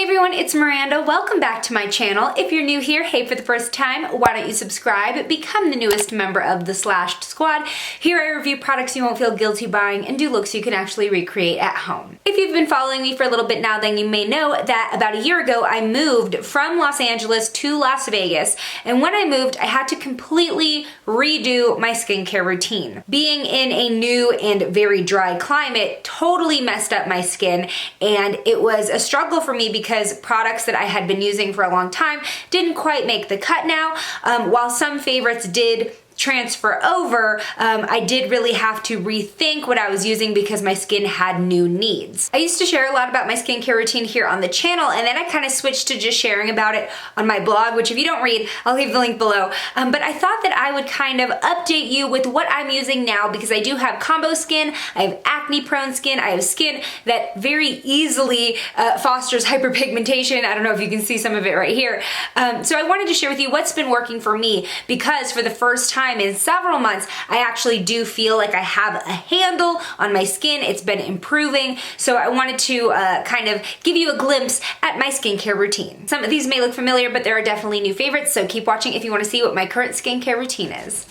Hey everyone, it's Miranda. Welcome back to my channel. If you're new here, hey, for the first time, why don't you subscribe? Become the newest member of the Slashed Squad. Here I review products you won't feel guilty buying and do looks you can actually recreate at home. If you've been following me for a little bit now, then you may know that about a year ago I moved from Los Angeles to Las Vegas, and when I moved I had to completely redo my skincare routine. Being in a new and very dry climate totally messed up my skin, and it was a struggle for me because products that I had been using for a long time didn't quite make the cut now. While some favorites did transfer over, I did really have to rethink what I was using because my skin had new needs. I used to share a lot about my skincare routine here on the channel, and then I kind of switched to just sharing about it on my blog, which if you don't read, I'll leave the link below. But I thought that I would kind of update you with what I'm using now because I do have combo skin, I have acne prone skin, I have skin that very easily fosters hyperpigmentation. I don't know if you can see some of it right here. So I wanted to share with you what's been working for me, because for the first time in several months, I actually do feel like I have a handle on my skin. It's been improving. So I wanted to kind of give you a glimpse at my skincare routine. Some of these may look familiar, but there are definitely new favorites. So keep watching if you want to see what my current skincare routine is.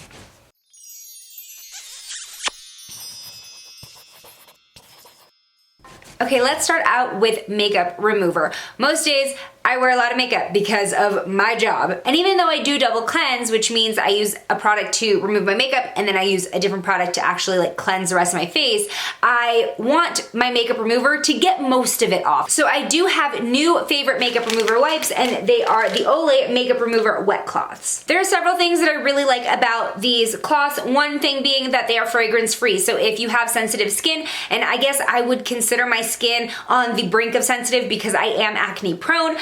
Okay, let's start out with makeup remover. Most days, I wear a lot of makeup because of my job. And even though I do double cleanse, which means I use a product to remove my makeup and then I use a different product to actually like cleanse the rest of my face, I want my makeup remover to get most of it off. So I do have new favorite makeup remover wipes, and they are the Olay Makeup Remover Wet Cloths. There are several things that I really like about these cloths. One thing being that they are fragrance free. So if you have sensitive skin, and I guess I would consider my skin on the brink of sensitive because I am acne prone,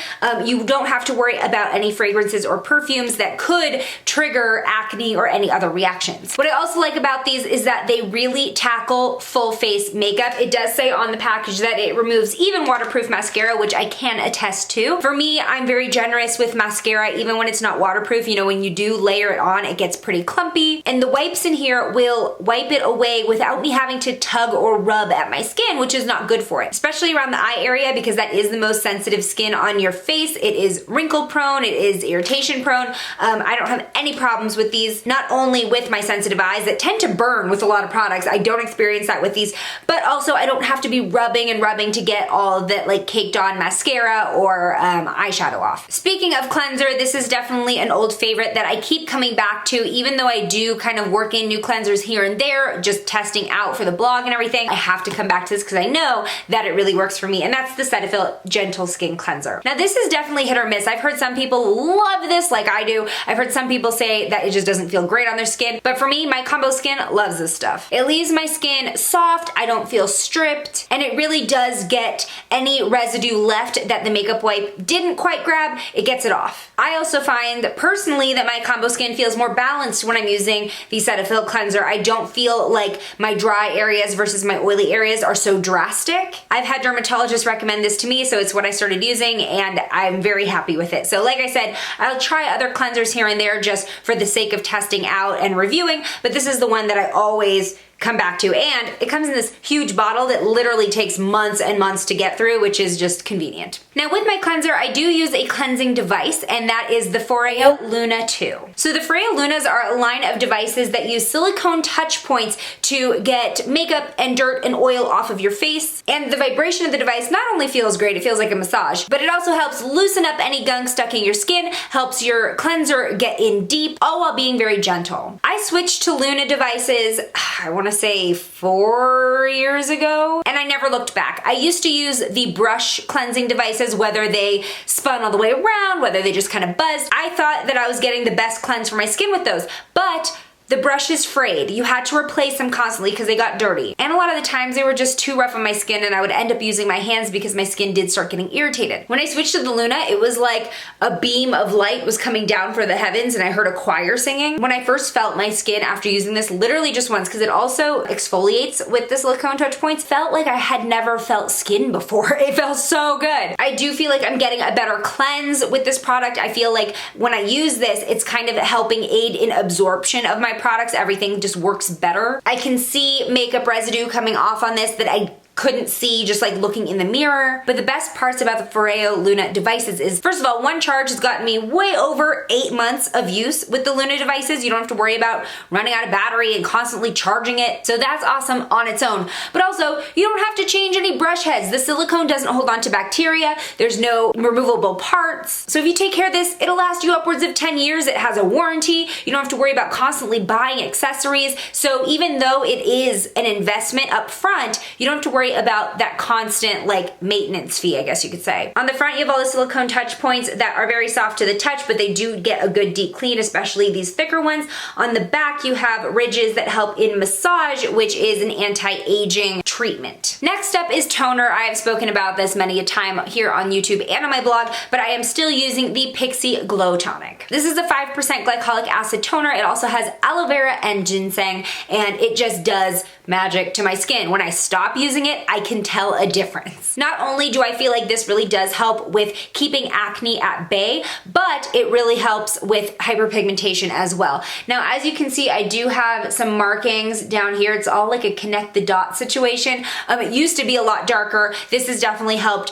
you don't have to worry about any fragrances or perfumes that could trigger acne or any other reactions. What I also like about these is that they really tackle full face makeup. It does say on the package that it removes even waterproof mascara, which I can attest to. For me, I'm very generous with mascara, even when it's not waterproof. You know, when you do layer it on, it gets pretty clumpy. And the wipes in here will wipe it away without me having to tug or rub at my skin, which is not good for it, especially around the eye area because that is the most sensitive skin on your face. It is wrinkle prone, it is irritation prone. I don't have any problems with these, not only with my sensitive eyes that tend to burn with a lot of products. I don't experience that with these, but also I don't have to be rubbing and rubbing to get all of that like caked on mascara or eyeshadow off. Speaking of cleanser, this is definitely an old favorite that I keep coming back to, even though I do kind of work in new cleansers here and there, just testing out for the blog and everything. I have to come back to this because I know that it really works for me, and that's the Cetaphil Gentle Skin Cleanser. Now this is definitely hit or miss. I've heard some people love this like I do. I've heard some people say that it just doesn't feel great on their skin, but for me, my combo skin loves this stuff. It leaves my skin soft, I don't feel stripped, and it really does get any residue left that the makeup wipe didn't quite grab, it gets it off. I also find personally that my combo skin feels more balanced when I'm using the Cetaphil cleanser. I don't feel like my dry areas versus my oily areas are so drastic. I've had dermatologists recommend this to me, so it's what I started using, and I'm very happy with it. So like I said, I'll try other cleansers here and there just for the sake of testing out and reviewing, but this is the one that I always come back to, and it comes in this huge bottle that literally takes months and months to get through, which is just convenient. Now with my cleanser, I do use a cleansing device, and that is the Foreo Luna 2. So the Foreo Lunas are a line of devices that use silicone touch points to get makeup and dirt and oil off of your face, and the vibration of the device not only feels great, it feels like a massage, but it also helps loosen up any gunk stuck in your skin, helps your cleanser get in deep, all while being very gentle. I switched to Luna devices, I want to say 4 years ago, and I never looked back. I used to use the brush cleansing devices, whether they spun all the way around, whether they just kind of buzzed. I thought that I was getting the best cleanse for my skin with those, but the brushes frayed. You had to replace them constantly because they got dirty. And a lot of the times they were just too rough on my skin, and I would end up using my hands because my skin did start getting irritated. When I switched to the Luna, it was like a beam of light was coming down for the heavens and I heard a choir singing. When I first felt my skin after using this, literally just once, because it also exfoliates with the silicone touch points, felt like I had never felt skin before. It felt so good. I do feel like I'm getting a better cleanse with this product. I feel like when I use this, it's kind of helping aid in absorption of my products. Everything just works better. I can see makeup residue coming off on this that I couldn't see just like looking in the mirror. But the best parts about the Foreo Luna devices is, first of all, one charge has gotten me way over 8 months of use with the Luna devices. You don't have to worry about running out of battery and constantly charging it. So that's awesome on its own. But also, you don't have to change any brush heads. The silicone doesn't hold on to bacteria. There's no removable parts. So if you take care of this, it'll last you upwards of 10 years. It has a warranty. You don't have to worry about constantly buying accessories. So even though it is an investment up front, you don't have to worry about that constant like maintenance fee, I guess you could say. On the front, you have all the silicone touch points that are very soft to the touch, but they do get a good deep clean, especially these thicker ones. On the back, you have ridges that help in massage, which is an anti-aging treatment. Next up is toner. I have spoken about this many a time here on YouTube and on my blog, but I am still using the Pixi Glow Tonic. This is a 5% glycolic acid toner. It also has aloe vera and ginseng, and it just does magic to my skin. When I stop using it, I can tell a difference. Not only do I feel like this really does help with keeping acne at bay, but it really helps with hyperpigmentation as well. Now, as you can see, I do have some markings down here. It's all like a connect the dot situation. It used to be a lot darker. This has definitely helped,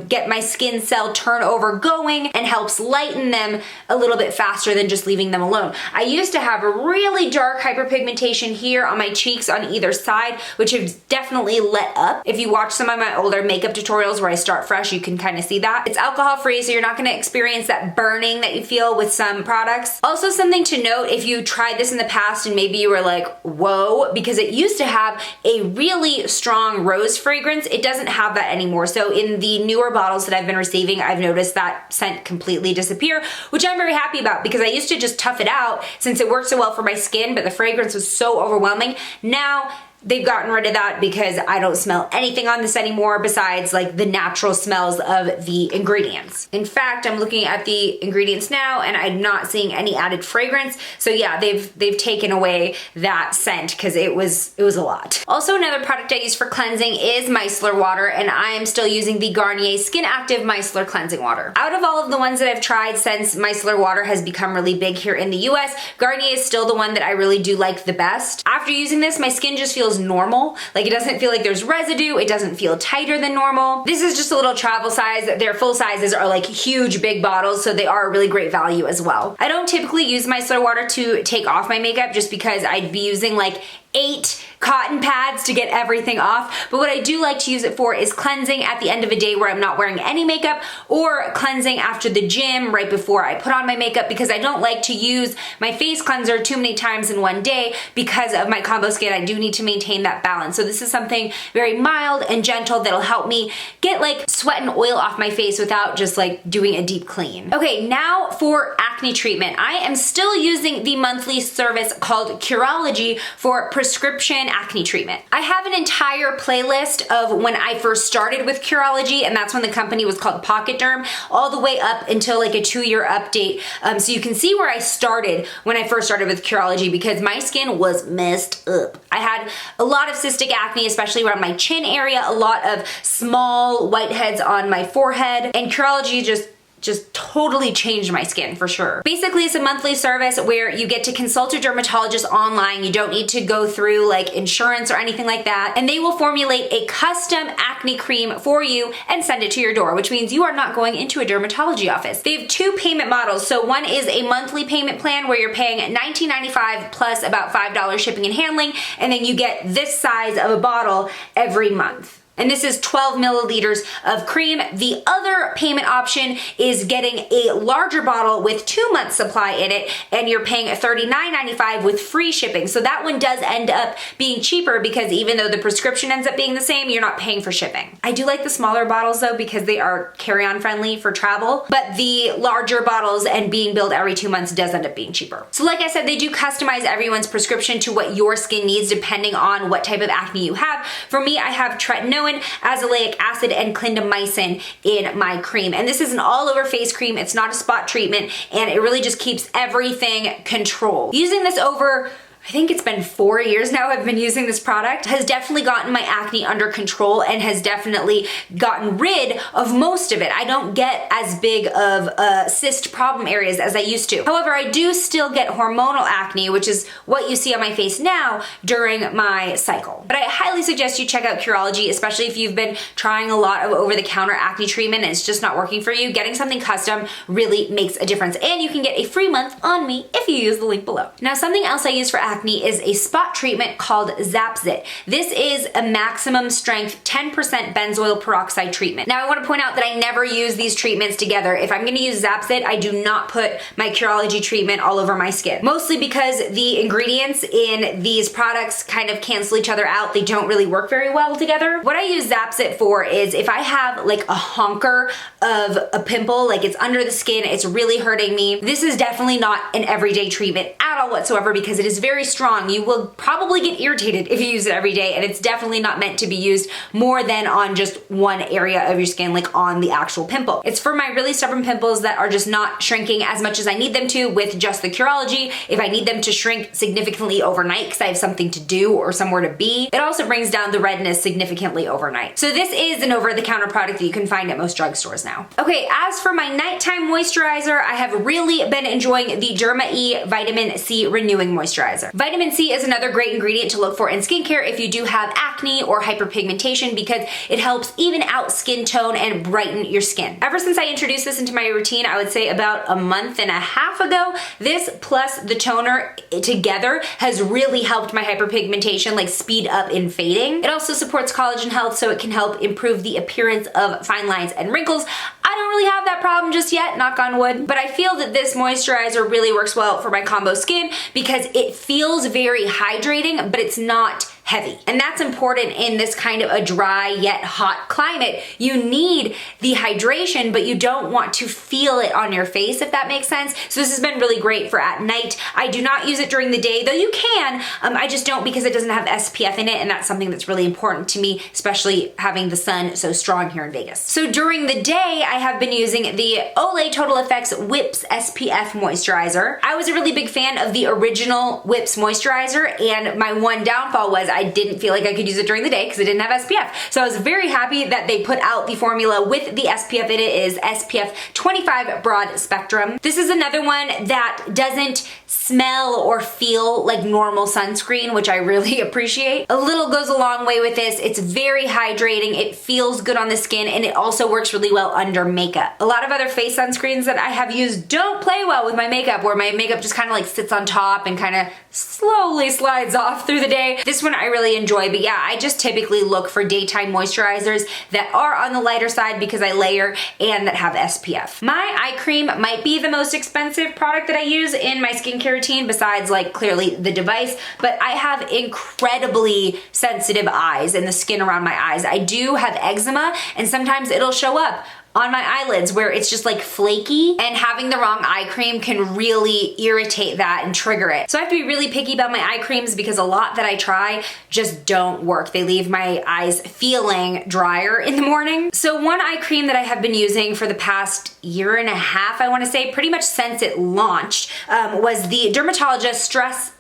get my skin cell turnover going and helps lighten them a little bit faster than just leaving them alone. I used to have a really dark hyperpigmentation here on my cheeks on either side, which has definitely let up. If you watch some of my older makeup tutorials where I start fresh, you can kind of see that. It's alcohol free, so you're not going to experience that burning that you feel with some products. Also, something to note, if you tried this in the past and maybe you were like, whoa, because it used to have a really strong rose fragrance, it doesn't have that anymore. So in the newer bottles that I've been receiving, I've noticed that scent completely disappear, which I'm very happy about because I used to just tough it out since it worked so well for my skin, but the fragrance was so overwhelming. Now, they've gotten rid of that because I don't smell anything on this anymore besides like the natural smells of the ingredients. In fact, I'm looking at the ingredients now and I'm not seeing any added fragrance. So yeah, they've taken away that scent because it was a lot. Also, another product I use for cleansing is micellar water, and I am still using the Garnier Skin Active Micellar Cleansing Water. Out of all of the ones that I've tried since micellar water has become really big here in the US, Garnier is still the one that I really do like the best. After using this, my skin just feels normal. Like, it doesn't feel like there's residue. It doesn't feel tighter than normal. This is just a little travel size. Their full sizes are like huge, big bottles, so they are a really great value as well. I don't typically use micellar water to take off my makeup just because I'd be using like 8 cotton pads to get everything off, but what I do like to use it for is cleansing at the end of a day where I'm not wearing any makeup, or cleansing after the gym right before I put on my makeup, because I don't like to use my face cleanser too many times in one day because of my combo skin. I do need to maintain that balance. So this is something very mild and gentle that'll help me get like sweat and oil off my face without just like doing a deep clean. Okay, now for acne treatment. I am still using the monthly service called Curology for prescription acne treatment. I have an entire playlist of when I first started with Curology, and that's when the company was called Pocket Derm, all the way up until like a 2-year update. So you can see where I started when I first started with Curology, because my skin was messed up. I had a lot of cystic acne, especially around my chin area, a lot of small whiteheads on my forehead, and Curology just totally changed my skin for sure. Basically, it's a monthly service where you get to consult a dermatologist online. You don't need to go through like insurance or anything like that. And they will formulate a custom acne cream for you and send it to your door, which means you are not going into a dermatology office. They have 2 payment models. So one is a monthly payment plan where you're paying $19.95 plus about $5 shipping and handling, and then you get this size of a bottle every month. And this is 12 milliliters of cream. The other payment option is getting a larger bottle with 2 months supply in it, and you're paying $39.95 with free shipping. So that one does end up being cheaper because even though the prescription ends up being the same, you're not paying for shipping. I do like the smaller bottles though because they are carry-on friendly for travel, but the larger bottles and being billed every 2 months does end up being cheaper. So like I said, they do customize everyone's prescription to what your skin needs depending on what type of acne you have. For me, I have tretinoin, azelaic acid, and clindamycin in my cream. And this is an all-over face cream. It's not a spot treatment, and it really just keeps everything controlled. Using this over I think it's been 4 years now I've been using this product, has definitely gotten my acne under control and has definitely gotten rid of most of it. I don't get as big of cyst problem areas as I used to. However, I do still get hormonal acne, which is what you see on my face now during my cycle. But I highly suggest you check out Curology, especially if you've been trying a lot of over-the-counter acne treatment and it's just not working for you. Getting something custom really makes a difference. And you can get a free month on me if you use the link below. Now, something else I use for acne is a spot treatment called Zapzit. This is a maximum strength 10% benzoyl peroxide treatment. Now, I want to point out that I never use these treatments together. If I'm going to use Zapzit, I do not put my Curology treatment all over my skin. Mostly because the ingredients in these products kind of cancel each other out. They don't really work very well together. What I use Zapzit for is if I have like a honker of a pimple, like it's under the skin, it's really hurting me. This is definitely not an everyday treatment at all whatsoever because it is very strong. You will probably get irritated if you use it every day, and it's definitely not meant to be used more than on just one area of your skin, like on the actual pimple. It's for my really stubborn pimples that are just not shrinking as much as I need them to with just the Curology. If I need them to shrink significantly overnight because I have something to do or somewhere to be, it also brings down the redness significantly overnight. So this is an over-the-counter product that you can find at most drugstores now. Okay, as for my nighttime moisturizer, I have really been enjoying the Derma E Vitamin C Renewing Moisturizer. Vitamin C is another great ingredient to look for in skincare if you do have acne or hyperpigmentation because it helps even out skin tone and brighten your skin. Ever since I introduced this into my routine, I would say about a month and a half ago, this plus the toner together has really helped my hyperpigmentation like speed up in fading. It also supports collagen health, so it can help improve the appearance of fine lines and wrinkles. I don't really have that problem just yet, knock on wood, but I feel that this moisturizer really works well for my combo skin because it feels very hydrating, but it's not heavy. And that's important in this kind of a dry yet hot climate. You need the hydration, but you don't want to feel it on your face, if that makes sense. So this has been really great for at night. I do not use it during the day, though you can. I just don't because it doesn't have SPF in it, and that's something that's really important to me, especially having the sun so strong here in Vegas. So during the day, I have been using the Olay Total Effects Whips SPF Moisturizer. I was a really big fan of the original Whips moisturizer, and my one downfall was I didn't feel like I could use it during the day because it didn't have SPF. So I was very happy that they put out the formula with the SPF in it. Is SPF 25 Broad Spectrum. This is another one that doesn't smell or feel like normal sunscreen, which I really appreciate. A little goes a long way with this. It's very hydrating, it feels good on the skin, and it also works really well under makeup. A lot of other face sunscreens that I have used don't play well with my makeup, where my makeup just kind of like sits on top and kind of slowly slides off through the day. This one I really enjoy, but yeah, I just typically look for daytime moisturizers that are on the lighter side because I layer and that have SPF. My eye cream might be the most expensive product that I use in my skincare routine besides like clearly the device, but I have incredibly sensitive eyes and the skin around my eyes. I do have eczema, and sometimes it'll show up on my eyelids where it's just like flaky, and having the wrong eye cream can really irritate that and trigger it. So I have to be really picky about my eye creams because a lot that I try just don't work. They leave my eyes feeling drier in the morning. So one eye cream that I have been using for the past year and a half, I wanna say, pretty much since it launched, was the Dermatologica?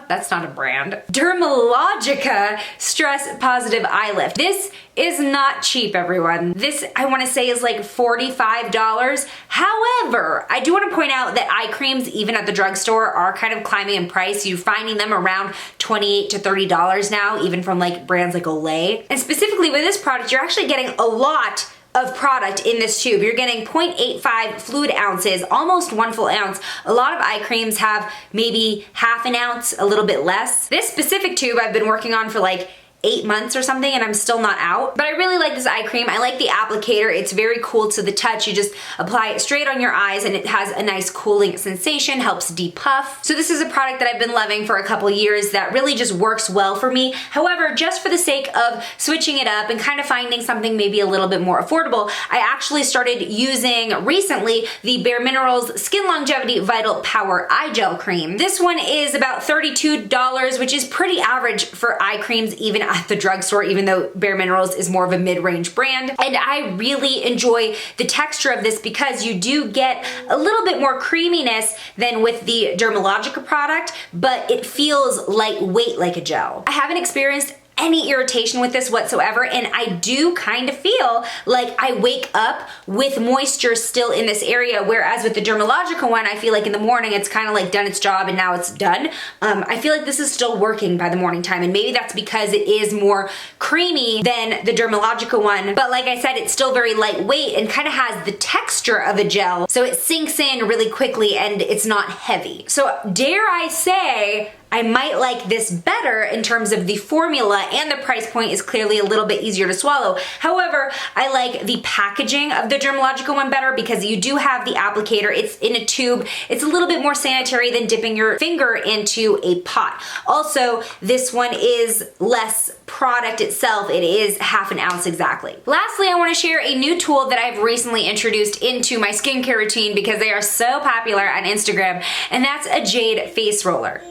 That's not a brand. Dermalogica Stress Positive Eye Lift. This is not cheap, everyone. This, I want to say, is like $45. However, I do want to point out that eye creams, even at the drugstore, are kind of climbing in price. You're finding them around $28 to $30 now, even from like brands like Olay. And specifically with this product, you're actually getting a lot of product in this tube. You're getting 0.85 fluid ounces, almost 1 full ounce. A lot of eye creams have maybe half an ounce, a little bit less. This specific tube I've been working on for like 8 months or something, and I'm still not out. But I really like this eye cream. I like the applicator. It's very cool to the touch. You just apply it straight on your eyes and it has a nice cooling sensation, helps depuff. So this is a product that I've been loving for a couple years that really just works well for me. However, just for the sake of switching it up and kind of finding something maybe a little bit more affordable, I actually started using recently the Bare Minerals Skin Longevity Vital Power Eye Gel Cream. This one is about $32, which is pretty average for eye creams even at the drugstore, even though Bare Minerals is more of a mid-range brand. And I really enjoy the texture of this because you do get a little bit more creaminess than with the Dermalogica product, but it feels lightweight like a gel. I haven't experienced any irritation with this whatsoever, and I do kind of feel like I wake up with moisture still in this area, whereas with the Dermalogica one, I feel like in the morning it's kind of like done its job and now it's done. I feel like this is still working by the morning time, and maybe that's because it is more creamy than the Dermalogica one, but like I said, it's still very lightweight and kind of has the texture of a gel, so it sinks in really quickly and it's not heavy. So dare I say, I might like this better in terms of the formula, and the price point is clearly a little bit easier to swallow. However, I like the packaging of the Dermalogica one better because you do have the applicator. It's in a tube. It's a little bit more sanitary than dipping your finger into a pot. Also, this one is less product itself. It is half an ounce exactly. Lastly, I want to share a new tool that I've recently introduced into my skincare routine because they are so popular on Instagram, and that's a jade face roller.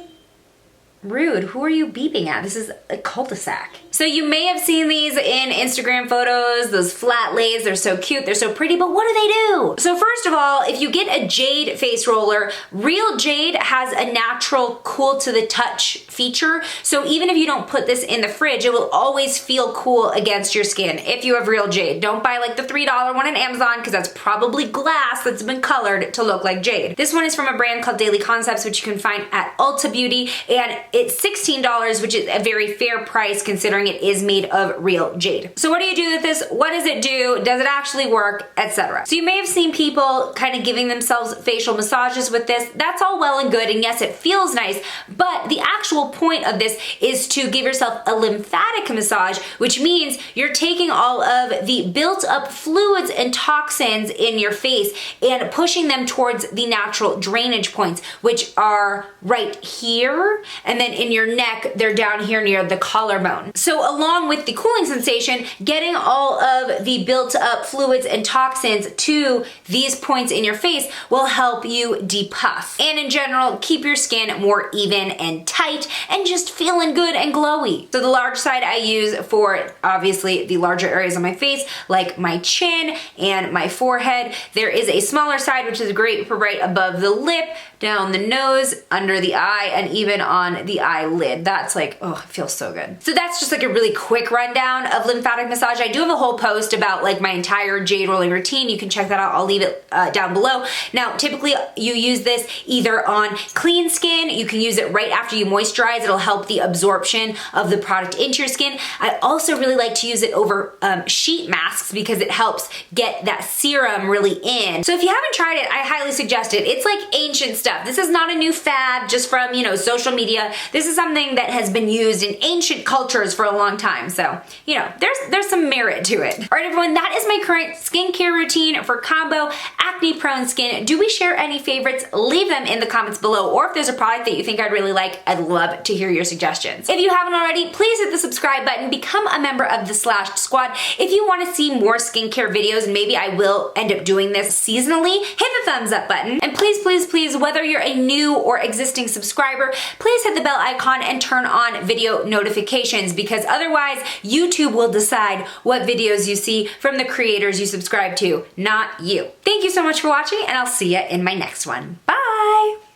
Rude, who are you beeping at? This is a cul-de-sac. So you may have seen these in Instagram photos, those flat lays, they're so cute, they're so pretty, but what do they do? So first of all, if you get a jade face roller, real jade has a natural cool to the touch feature. So even if you don't put this in the fridge, it will always feel cool against your skin if you have real jade. Don't buy like the $3 one on Amazon because that's probably glass that's been colored to look like jade. This one is from a brand called Daily Concepts, which you can find at Ulta Beauty, and it's $16, which is a very fair price considering it is made of real jade. So what do you do with this? What does it do? Does it actually work? Etc. So you may have seen people kind of giving themselves facial massages with this. That's all well and good, and yes, it feels nice, but the actual point of this is to give yourself a lymphatic massage, which means you're taking all of the built up fluids and toxins in your face and pushing them towards the natural drainage points, which are right here, and then in your neck, they're down here near the collarbone. So along with the cooling sensation, getting all of the built up fluids and toxins to these points in your face will help you depuff. And in general, keep your skin more even and tight and just feeling good and glowy. So the large side I use for obviously the larger areas of my face, like my chin and my forehead. There is a smaller side, which is great for right above the lip, down the nose, under the eye, and even on the eyelid. That's like, oh, it feels so good. So that's just like a really quick rundown of lymphatic massage. I do have a whole post about like my entire jade rolling routine. You can check that out. I'll leave it down below. Now, typically you use this either on clean skin. You can use it right after you moisturize. It'll help the absorption of the product into your skin. I also really like to use it over sheet masks because it helps get that serum really in. So if you haven't tried it, I highly suggest it. It's like ancient stuff. This is not a new fad just from, you know, social media. This is something that has been used in ancient cultures for a long time. So, you know, there's some merit to it. All right, everyone, that is my current skincare routine for combo acne prone skin. Do we share any favorites? Leave them in the comments below, or if there's a product that you think I'd really like, I'd love to hear your suggestions. If you haven't already, please hit the subscribe button, become a member of the Slashed Squad. If you want to see more skincare videos, and maybe I will end up doing this seasonally, hit the thumbs up button. And please, please, please, whether you're a new or existing subscriber, please hit the bell icon and turn on video notifications, because otherwise YouTube will decide what videos you see from the creators you subscribe to, not you. Thank you so much for watching, and I'll see you in my next one. Bye!